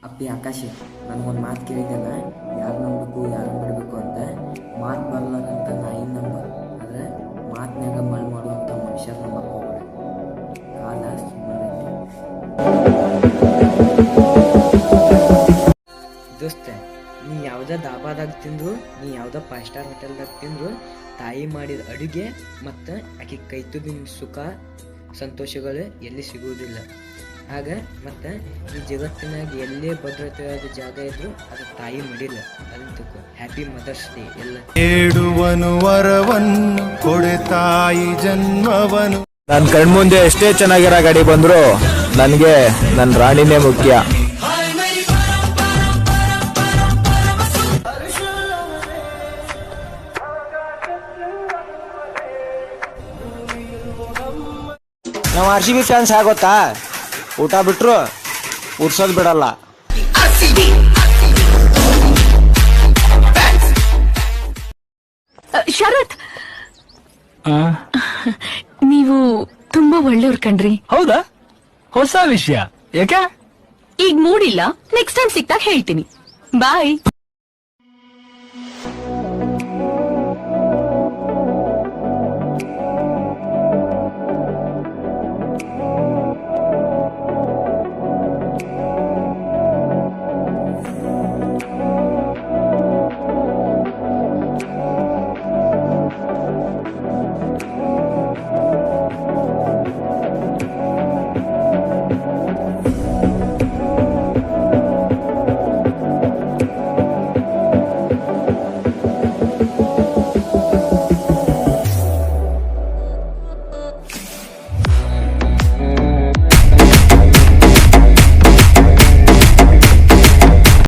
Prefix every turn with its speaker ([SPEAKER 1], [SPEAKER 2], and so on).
[SPEAKER 1] ಅಪ್ಪಿ ಆಕಾಶಿ, ನನಗೊಂದು ಮಾತು ಕೇಳಿದ್ದಲ್ಲ, ಯಾರು ನಂಬಬೇಕು ಯಾರು ಬಿಡಬೇಕು ಅಂತ. ಮಾತು ಬರಲಾರಂತ ನಾಯಿ ನಂಬ, ಆದರೆ ಮಾತಿನಾಗ ಮಳೆ ಮಾಡುವಂಥ ಮನುಷ್ಯರು ನಂಬಕ್ಕೆ ಹೋಗ್ಬೇಡ. ಕಾಲ ಸುಮ್ಮನೆ ದೋಸ್ತ, ನೀ ಯಾವುದೇ ದಾಬಾದಾಗ ತಿಂದ್ರು, ನೀ ಯಾವುದೇ 5 ಸ್ಟಾರ್ ಹೋಟೆಲ್ದಾಗ ತಿಂದ್ರು, ತಾಯಿ ಮಾಡಿದ ಅಡುಗೆ ಮತ್ತು ಆಕೆ ಕೈ ತುಂಬಿನ ಸುಖ ಸಂತೋಷಗಳು ಎಲ್ಲಿ ಸಿಗುವುದಿಲ್ಲ. ಆಗ ಮತ್ತು ಈ ಜಗತ್ತಿನಾಗ ಎಲ್ಲೇ ಭದ್ರತೆಯಾದ ಜಾಗ ಇದ್ರು ಅದು ತಾಯಿ ಮಾಡಿಲ್ಲ. ಅದನ್ನ ತಿಳ್ಕೊ. ಹ್ಯಾಪಿ ಮದರ್ಸ್ ಡೇ ಎಲ್ಲ.
[SPEAKER 2] ಬೇಡುವನು ವರವನ್ನು ಕೊಡೆ ತಾಯಿ ಜನ್ಮವನು.
[SPEAKER 3] ನನ್ನ ಕಣ್ಮುಂದೆ ಎಷ್ಟೇ ಚೆನ್ನಾಗಿರೋ ಗಾಡಿ ಬಂದ್ರು ನನಗೆ ನನ್ನ ರಾಣಿನೇ ಮುಖ್ಯ.
[SPEAKER 4] ನಾವು RCB ಫ್ಯಾನ್ಸ್ ಆಗೋತ್ತಾ, ಊಟ ಬಿಟ್ರು ಉರ್ಸೋದ್ ಬಿಡಲ್ಲ.
[SPEAKER 5] ಶರತ್, ನೀವು ತುಂಬಾ ಒಳ್ಳೆಯವ್ರು ಕಣ್ರಿ.
[SPEAKER 6] ಹೌದಾ? ಹೊಸ ವಿಷಯ ಯಾಕೆ?
[SPEAKER 5] ಈಗ ಮೂಡಿಲ್ಲ, ನೆಕ್ಸ್ಟ್ ಟೈಮ್ ಸಿಕ್ತಾಗ ಹೇಳ್ತೀನಿ. ಬಾಯ್.